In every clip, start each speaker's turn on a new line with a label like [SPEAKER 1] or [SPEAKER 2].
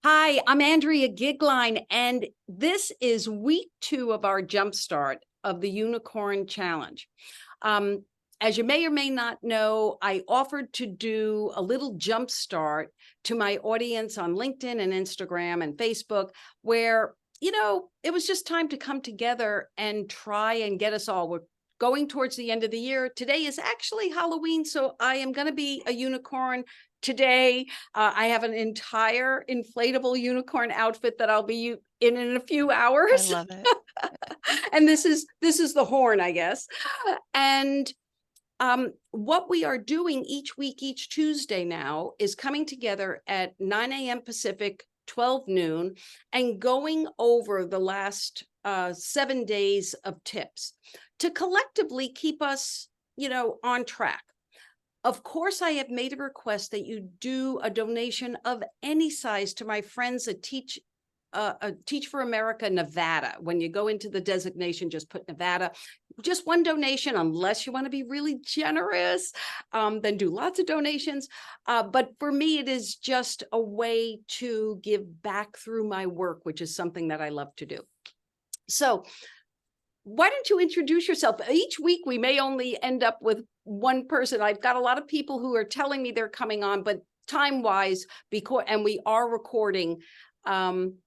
[SPEAKER 1] Hi, I'm Andrea Goeglein, and this is week 2 of our jumpstart of the Unicorn Challenge. As you may or may not know, I offered to do a little jumpstart to my audience on LinkedIn and Instagram and Facebook, where, it was just time to come together and try and get us all. We're going towards the end of the year. Today is actually Halloween, so I am going to be a unicorn today. I have an entire inflatable unicorn outfit that I'll be in a few hours.
[SPEAKER 2] I love it.
[SPEAKER 1] And this is the horn, I guess. And what we are doing each week, each Tuesday now, is coming together at 9 a.m. Pacific, 12 noon, and going over the last 7 days of tips to collectively keep us, on track. Of course, I have made a request that you do a donation of any size to my friends at Teach for America, Nevada. When you go into the designation, just put Nevada. Just one donation, unless you want to be really generous, then do lots of donations. But for me, it is just a way to give back through my work, which is something that I love to do. So why don't you introduce yourself? Each week, we may only end up with one person. I've got a lot of people who are telling me they're coming on, but time-wise, and we are recording,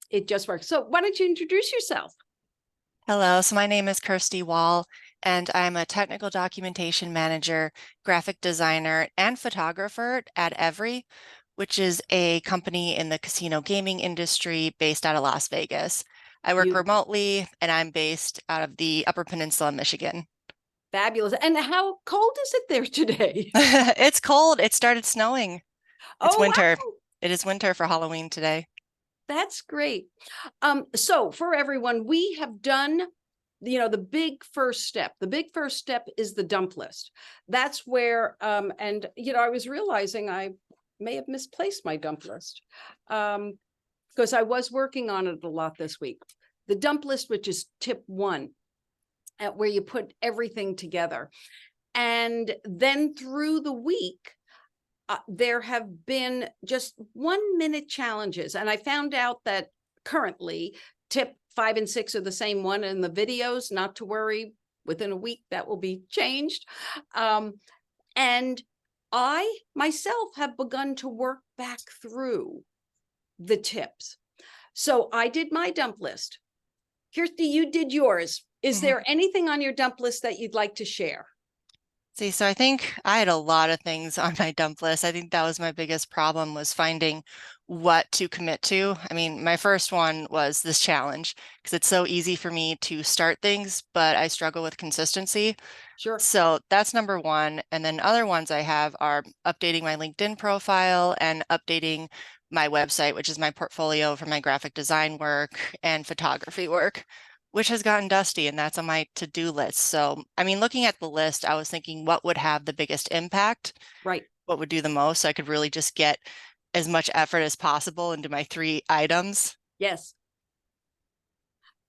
[SPEAKER 1] it just works. So why don't you introduce yourself?
[SPEAKER 2] Hello, so my name is Kirsty Wall, and I'm a technical documentation manager, graphic designer, and photographer at Every, which is a company in the casino gaming industry based out of Las Vegas. I work remotely, and I'm based out of the Upper Peninsula, Michigan.
[SPEAKER 1] Fabulous. And how cold is it there today?
[SPEAKER 2] It's cold. It started snowing. It's winter.
[SPEAKER 1] Wow.
[SPEAKER 2] It is winter for Halloween today.
[SPEAKER 1] That's great. So for everyone, we have done, the big first step. The big first step is the dump list. That's where, and, I was realizing I may have misplaced my dump list because I was working on it a lot this week. The dump list, which is tip 1, at where you put everything together. And then through the week, there have been just 1-minute challenges. And I found out that currently tip 5 and 6 are the same one in the videos, not to worry, within a week that will be changed. And I myself have begun to work back through the tips. So I did my dump list. Kirsty, you did yours. Is there anything on your dump list that you'd like to share?
[SPEAKER 2] See, so I think I had a lot of things on my dump list. I think that was my biggest problem, was finding what to commit to. I mean, my first one was this challenge because it's so easy for me to start things, but I struggle with consistency.
[SPEAKER 1] Sure.
[SPEAKER 2] So that's number one. And then other ones I have are updating my LinkedIn profile and updating my website, which is my portfolio for my graphic design work and photography work, which has gotten dusty, and that's on my to-do list. So, I mean, looking at the list, I was thinking what would have the biggest impact,
[SPEAKER 1] Right?
[SPEAKER 2] what would do the most, so I could really just get as much effort as possible into my 3 items.
[SPEAKER 1] Yes.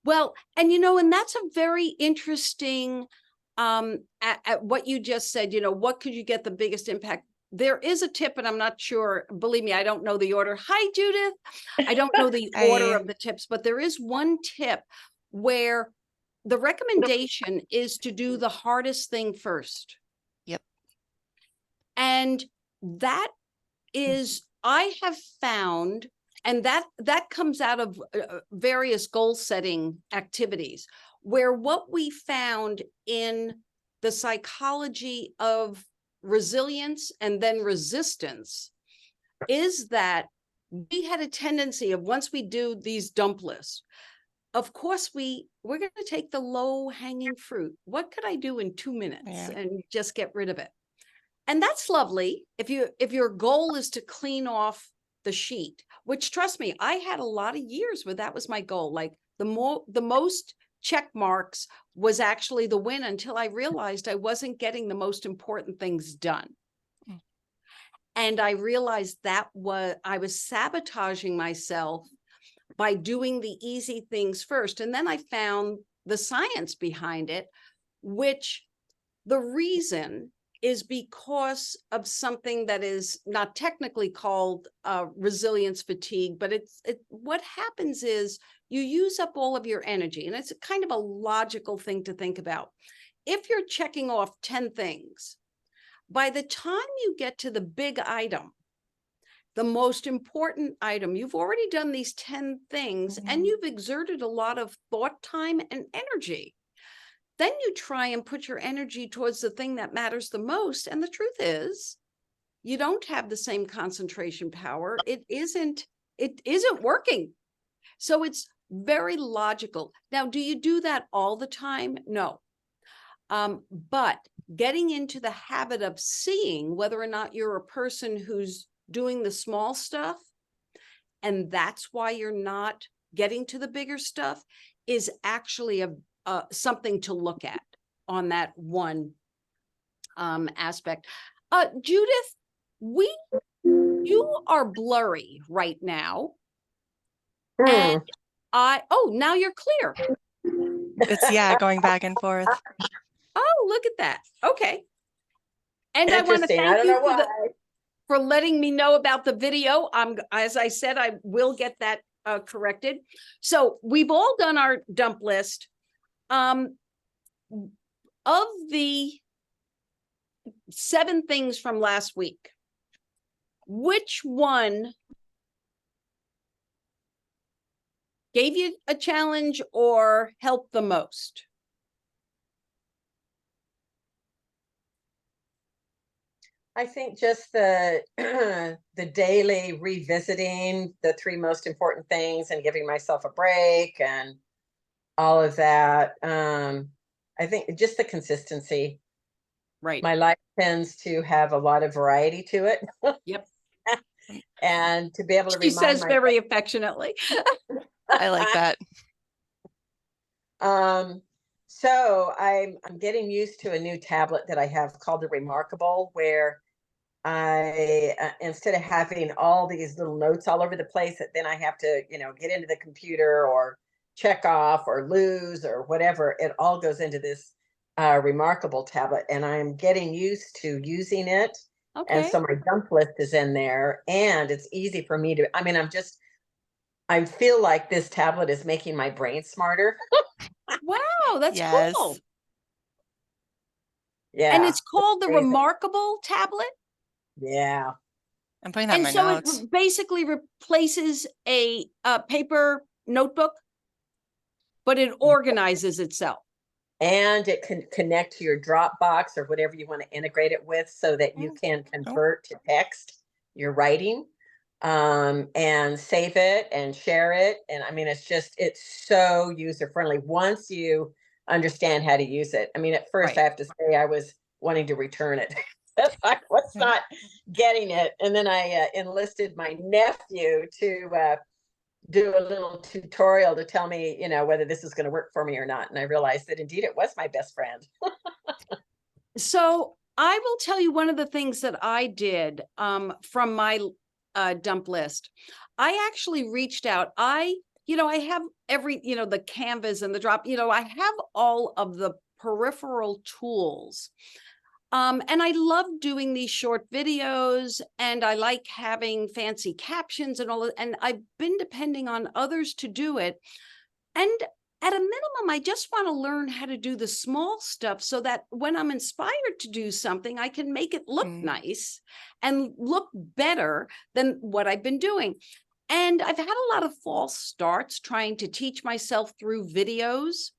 [SPEAKER 1] Well, and that's a very interesting, at what you just said, what could you get the biggest impact? There is a tip, and I'm not sure, believe me, I don't know the order. Hi, Judith. I don't know the order of the tips, but there is one tip where the recommendation is to do the hardest thing first.
[SPEAKER 2] Yep.
[SPEAKER 1] And that is, I have found, and that comes out of various goal setting activities, where what we found in the psychology of resilience and then resistance is that we had a tendency of, once we do these dump lists, of course, we're going to take the low hanging fruit. What could I do in 2 minutes and just get rid of it? And that's lovely. If your goal is to clean off the sheet, which, trust me, I had a lot of years where that was my goal. Like the most check marks was actually the win, until I realized I wasn't getting the most important things done. And I realized that I was sabotaging myself by doing the easy things first. And then I found the science behind it, which the reason is because of something that is not technically called resilience fatigue, but what happens is you use up all of your energy, and it's kind of a logical thing to think about. If you're checking off 10 things, by the time you get to the big item, the most important item, you've already done these 10 things and you've exerted a lot of thought time and energy. Then you try and put your energy towards the thing that matters the most. And the truth is, you don't have the same concentration power. It isn't working. So it's very logical. Now, do you do that all the time? No. But getting into the habit of seeing whether or not you're a person who's doing the small stuff, and that's why you're not getting to the bigger stuff, is actually something to look at on that one aspect. Judith, you are blurry right now. And now you're clear.
[SPEAKER 2] It's going back and forth.
[SPEAKER 1] Oh, look at that. Okay. And I want to thank you for letting me know about the video. As I said, I will get that corrected. So we've all done our dump list. Of the 7 things from last week, which one gave you a challenge or helped the most?
[SPEAKER 3] I think just the the daily revisiting the 3 most important things and giving myself a break and all of that. I think just the consistency.
[SPEAKER 1] Right.
[SPEAKER 3] My life tends to have a lot of variety to it.
[SPEAKER 1] Yep.
[SPEAKER 3] And to be able to
[SPEAKER 1] She says very affectionately.
[SPEAKER 2] I like that.
[SPEAKER 3] So I'm getting used to a new tablet that I have called the Remarkable, where I instead of having all these little notes all over the place that then I have to, get into the computer or check off or lose or whatever, it all goes into this Remarkable tablet, and I'm getting used to using it.
[SPEAKER 1] Okay.
[SPEAKER 3] And so my dump list is in there, and it's easy for me to, I feel like this tablet is making my brain smarter.
[SPEAKER 1] Wow, that's cool.
[SPEAKER 3] Yeah.
[SPEAKER 1] And it's called the Remarkable tablet?
[SPEAKER 3] Yeah.
[SPEAKER 2] I'm putting that in my notes.
[SPEAKER 1] It basically replaces a paper notebook, but it organizes itself.
[SPEAKER 3] And it can connect to your Dropbox or whatever you want to integrate it with, so that you can convert to text your writing, and save it and share it. And it's so user friendly once you understand how to use it. At first, I have to say, I was wanting to return it. I was not getting it. And then I enlisted my nephew to do a little tutorial to tell me, whether this is going to work for me or not. And I realized that indeed it was my best friend.
[SPEAKER 1] So I will tell you one of the things that I did from my dump list. I actually reached out. I have the Canvas and the Drop, I have all of the peripheral tools. And I love doing these short videos, and I like having fancy captions and and I've been depending on others to do it. And at a minimum, I just want to learn how to do the small stuff so that when I'm inspired to do something, I can make it look nice and look better than what I've been doing. And I've had a lot of false starts trying to teach myself through videos.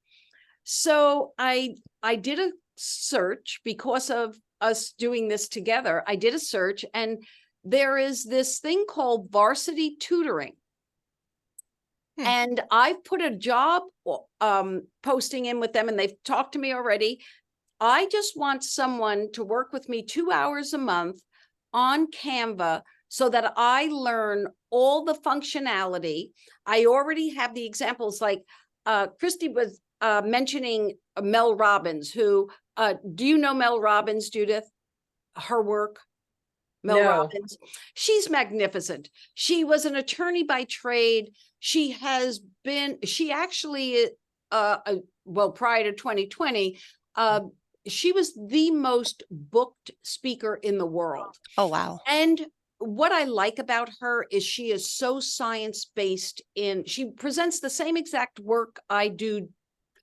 [SPEAKER 1] So I did a search because of us doing this together. I did a search, and there is this thing called Varsity Tutoring. And I've put a job posting in with them, and they've talked to me already. I just want someone to work with me 2 hours a month on Canva so that I learn all the functionality. I already have the examples, like Christy was mentioning Mel Robbins, who, do you know Mel Robbins, Judith? Her work? Mel Robbins. She's magnificent. She was an attorney by trade. She actually, prior to 2020, she was the most booked speaker in the world.
[SPEAKER 2] Oh, wow.
[SPEAKER 1] And what I like about her is she is so science-based she presents the same exact work I do,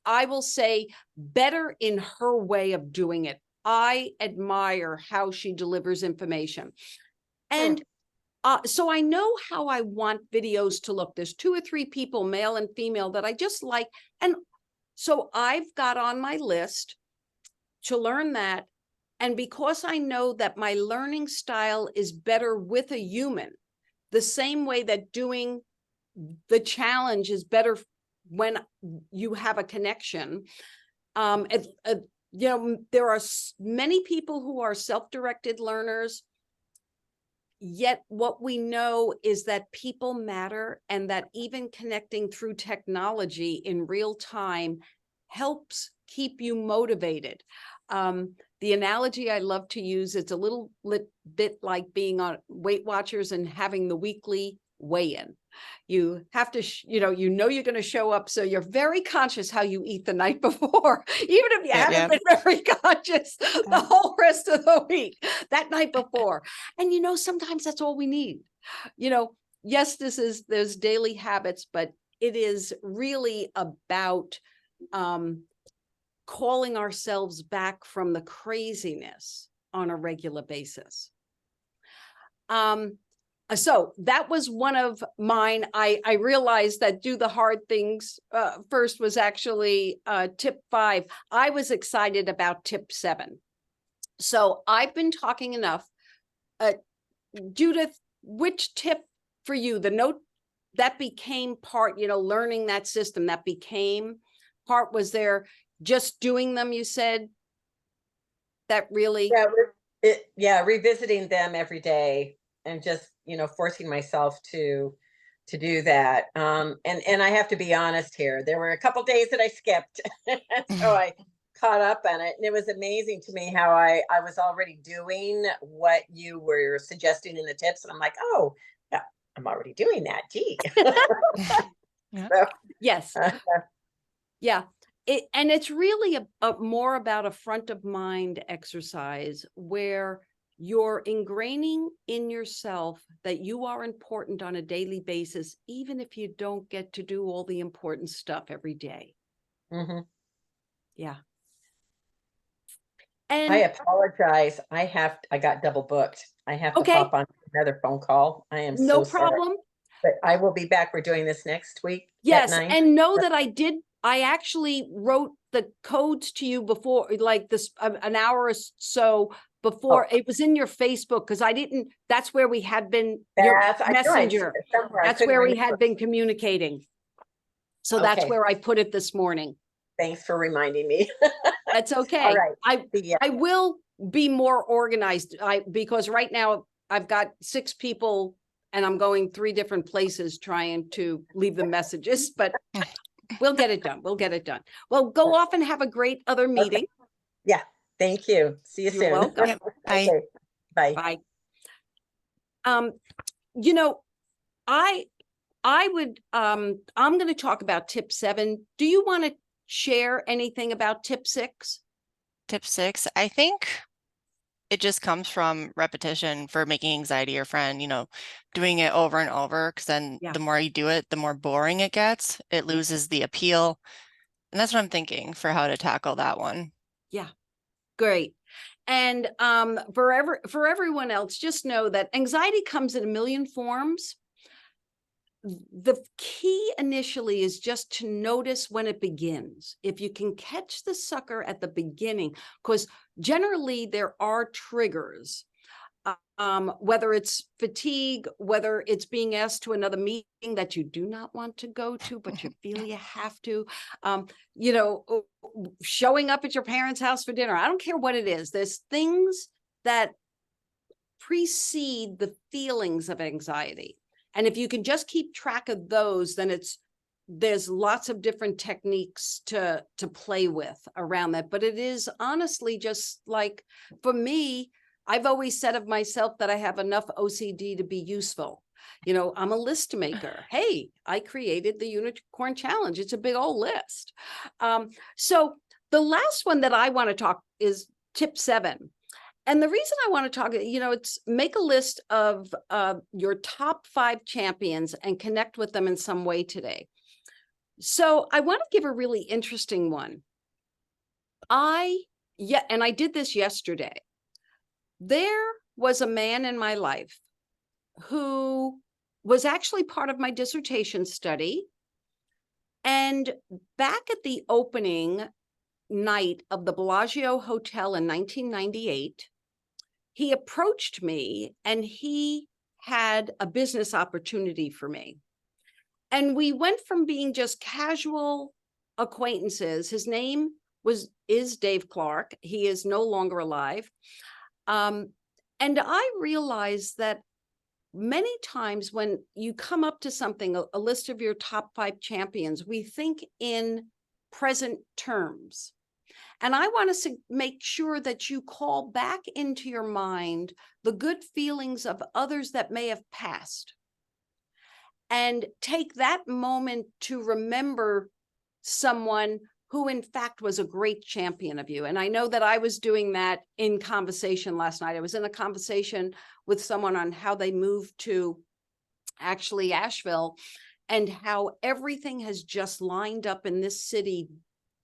[SPEAKER 1] I will say, better in her way of doing it. I admire how she delivers information. And so I know how I want videos to look. There's 2 or 3 people, male and female, that I just like. And so I've got on my list to learn that. And because I know that my learning style is better with a human, the same way that doing the challenge is better when you have a connection. You know, there are many people who are self-directed learners, yet what we know is that people matter, and that even connecting through technology in real time helps keep you motivated. The analogy I love to use, it's a little bit like being on Weight Watchers and having the weekly weigh-in. You have to, you know you're going to show up, so you're very conscious how you eat the night before, even if you haven't been very conscious the whole rest of the week, that night before. And sometimes that's all we need. Yes, there's daily habits, but it is really about calling ourselves back from the craziness on a regular basis. So that was one of mine. I realized that do the hard things first was actually tip 5. I was excited about tip 7. So I've been talking enough. Judith, which tip for you, the note that became part, learning that system that became part, was there just doing them, you said, that really?
[SPEAKER 3] Revisiting them every day and just, forcing myself to do that. And I have to be honest here, there were a couple days that I skipped. So I caught up on it, and it was amazing to me how I was already doing what you were suggesting in the tips. And I'm like, oh, yeah, I'm already doing that. Gee. So,
[SPEAKER 1] yes. Yeah. And it's really more about a front of mind exercise where you're ingraining in yourself that you are important on a daily basis, even if you don't get to do all the important stuff every day.
[SPEAKER 3] Mm-hmm.
[SPEAKER 1] Yeah. And
[SPEAKER 3] I apologize. I got double booked. I have to hop on another phone call. I am
[SPEAKER 1] no
[SPEAKER 3] so
[SPEAKER 1] problem.
[SPEAKER 3] Sorry. But I will be back. We're doing this next week.
[SPEAKER 1] Yes.
[SPEAKER 3] At 9.
[SPEAKER 1] And know that I actually wrote the codes to you before, like this, an hour or so before. It was in your Facebook, because that's where we had been, your messenger. That's where we had been communicating. So that's where I put it this morning.
[SPEAKER 3] Thanks for reminding me.
[SPEAKER 1] That's okay.
[SPEAKER 3] All right.
[SPEAKER 1] I will be more organized. Because right now I've got 6 people and I'm going 3 different places trying to leave the messages, but we'll get it done. We'll get it done. Well, go off and have a great other meeting.
[SPEAKER 3] Okay. Yeah. Thank you. See you soon.
[SPEAKER 1] You're welcome.
[SPEAKER 2] Yep. Bye.
[SPEAKER 3] Okay. Bye.
[SPEAKER 1] Bye. I would, I'm going to talk about tip 7. Do you want to share anything about tip 6?
[SPEAKER 2] Tip 6, I think it just comes from repetition for making anxiety your friend, doing it over and over, because then the more you do it, the more boring it gets. It loses the appeal. And that's what I'm thinking for how to tackle that one.
[SPEAKER 1] Yeah, great. And for everyone else, just know that anxiety comes in a million forms. The key initially is just to notice when it begins. If you can catch the sucker at the beginning, because generally there are triggers, whether it's fatigue, whether it's being asked to another meeting that you do not want to go to, but you feel you have to, showing up at your parents' house for dinner. I don't care what it is. There's things that precede the feelings of anxiety. And if you can just keep track of those, then there's lots of different techniques to play with around that. But it is honestly just like, for me, I've always said of myself that I have enough OCD to be useful. I'm a list maker. Hey, I created the Unicorn Challenge. It's a big old list. So The last one that I want to talk is tip 7. And the reason I want to talk, it's make a list of your top 5 champions and connect with them in some way today. So I want to give a really interesting one. And I did this yesterday. There was a man in my life who was actually part of my dissertation study. And back at the opening night of the Bellagio Hotel in 1998, he approached me and he had a business opportunity for me. And we went from being just casual acquaintances. His name is Dave Clark. He is no longer alive. And I realized that many times when you come up to something, a list of your top 5 champions, we think in present terms. And I want to make sure that you call back into your mind the good feelings of others that may have passed. And take that moment to remember someone who in fact was a great champion of you. And I know that I was doing that in conversation last night. I was in a conversation with someone on how they moved to actually Asheville and how everything has just lined up in this city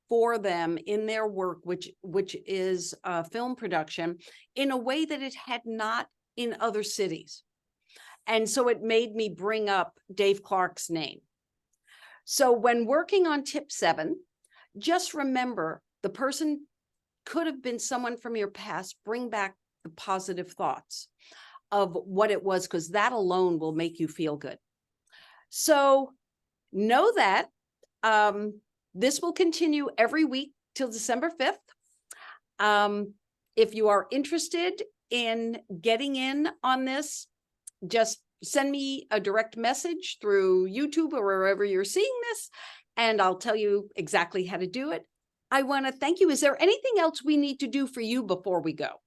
[SPEAKER 1] for them in their work, which is film production, in a way that it had not in other cities. And so it made me bring up Dave Clark's name. So when working on tip 7, just remember the person could have been someone from your past. Bring back the positive thoughts of what it was, because that alone will make you feel good. So know that this will continue every week till December 5th. If you are interested in getting in on this, just send me a direct message through YouTube or wherever you're seeing this, and I'll tell you exactly how to do it. I want to thank you. Is there anything else we need to do for you before we go?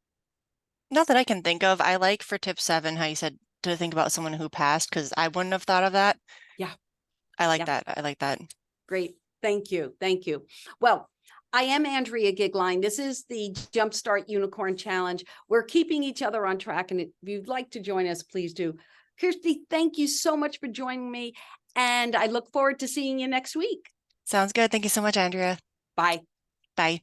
[SPEAKER 2] Not that I can think of. I like for tip 7 how you said to think about someone who passed, because I wouldn't have thought of that.
[SPEAKER 1] Yeah.
[SPEAKER 2] I like that. I like that.
[SPEAKER 1] Great. Thank you. Thank you. Well, I am Andrea Goeglein. This is the Jumpstart Unicorn Challenge. We're keeping each other on track. And if you'd like to join us, please do. Kirsty, thank you so much for joining me. And I look forward to seeing you next week.
[SPEAKER 2] Sounds good. Thank you so much, Andrea.
[SPEAKER 1] Bye.
[SPEAKER 2] Bye.